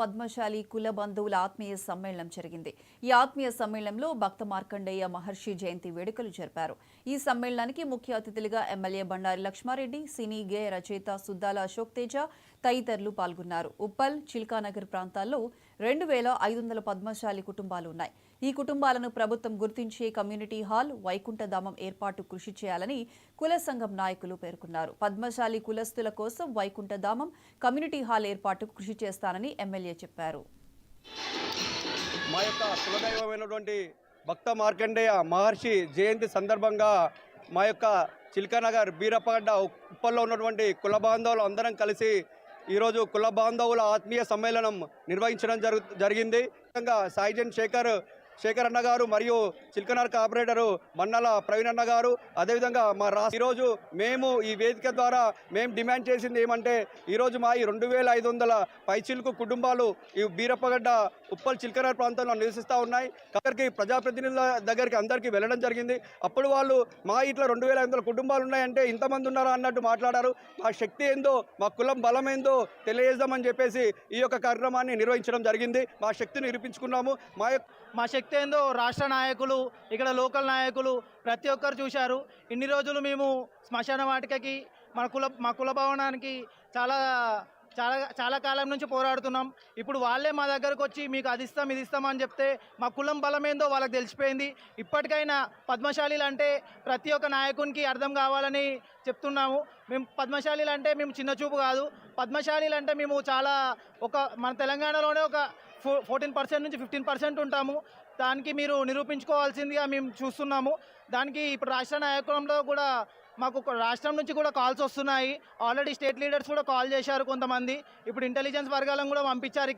పద్మశాలి కుల బంధువుల ఆత్మీయ సమ్మేళనం జరిగింది. ఈ ఆత్మీయ సమ్మేళనంలో భక్త మార్కండేయ మహర్షి జయంతి వేడుకలు జరిపారు. ఈ సమ్మేళనానికి ముఖ్య అతిథులుగా ఎమ్మెల్యే బండారి లక్ష్మారెడ్డి, సినీ గేయ రచయిత సుద్దాల అశోక్ తేజ తదితరులు పాల్గొన్నారు. ఉప్పల్, చిల్కానగర్ ప్రాంతాల్లో 2500 పద్మశాలి కుటుంబాలు ఉన్నాయి. ఈ కుటుంబాలను ప్రభుత్వం గుర్తించే కమ్యూనిటీ హాల్, వైకుంఠధామం ఏర్పాటు కృషి చేయాలని కుల సంఘం నాయకులు పేర్కొన్నారు. పద్మశాలి కులస్తుల కోసం వైకుంఠధామం, కమ్యూనిటీ హాల్ ఏర్పాటుకు కృషి చేస్తానని ఎమ్మెల్యే చెప్పారు. మా యొక్క కులదైవమైనటువంటి భక్త మార్కండేయ మహర్షి జయంతి సందర్భంగా మా యొక్క చిల్కానగర్ బీరప్పగడ్డ ఉప్పల్లో ఉన్నటువంటి కుల బాంధవులు అందరం కలిసి ఈరోజు కుల బాంధవుల ఆత్మీయ సమ్మేళనం నిర్వహించడం జరిగింది. సాయిజన్ శేఖర్ అన్న గారు మరియు చిల్కనర్ కార్పొరేటరు మన్నల ప్రవీణ్ అన్న గారు, అదేవిధంగా మా ఈరోజు మేము ఈ వేదిక ద్వారా మేము డిమాండ్ చేసింది ఏమంటే, ఈరోజు మా ఈ 2500 పైచిలుకు కుటుంబాలు ఈ బీరప్పగడ్డ ఉప్పల్ చిల్కనర్ ప్రాంతంలో నివసిస్తూ ఉన్నాయి. అక్కడికి ప్రజాప్రతినిధుల దగ్గరికి అందరికీ వెళ్ళడం జరిగింది. అప్పుడు వాళ్ళు మా ఇట్లా 2500 కుటుంబాలు ఉన్నాయంటే ఇంతమంది ఉన్నారా అన్నట్టు మాట్లాడారు. మా శక్తి ఏందో, మా కులం బలం ఏందో తెలియజేద్దామని చెప్పేసి ఈ యొక్క కార్యక్రమాన్ని నిర్వహించడం జరిగింది. మా శక్తిని నిరూపించుకున్నాము. మా శక్తి ఏందో రాష్ట్ర నాయకులు, ఇక్కడ లోకల్ నాయకులు ప్రతి ఒక్కరు చూశారు. ఇన్ని రోజులు మేము శ్మశాన వాటికకి మా కుల భవనానికి చాలా కాలం నుంచి పోరాడుతున్నాం. ఇప్పుడు వాళ్ళే మా దగ్గరకు వచ్చి మీకు అది ఇస్తాం ఇది ఇస్తామని చెప్తే మా కులం బలమేందో వాళ్ళకి తెలిసిపోయింది. ఇప్పటికైనా పద్మశాలీలు అంటే ప్రతి ఒక్క నాయకునికి అర్థం కావాలని చెప్తున్నాము. మేము పద్మశాలీలు అంటే మేము చిన్న చూపు కాదు. పద్మశాలీలు అంటే మేము మన తెలంగాణలోనే ఒక 14% నుంచి 15% ఉంటాము. దానికి మీరు నిరూపించుకోవాల్సిందిగా మేము చూస్తున్నాము. దానికి ఇప్పుడు రాష్ట్ర నాయకులంలో కూడా మాకు రాష్ట్రం నుంచి కూడా కాల్స్ వస్తున్నాయి. ఆల్రెడీ స్టేట్ లీడర్స్ కూడా కాల్ చేశారు కొంతమంది. ఇప్పుడు ఇంటెలిజెన్స్ వర్గాలను కూడా పంపించారు.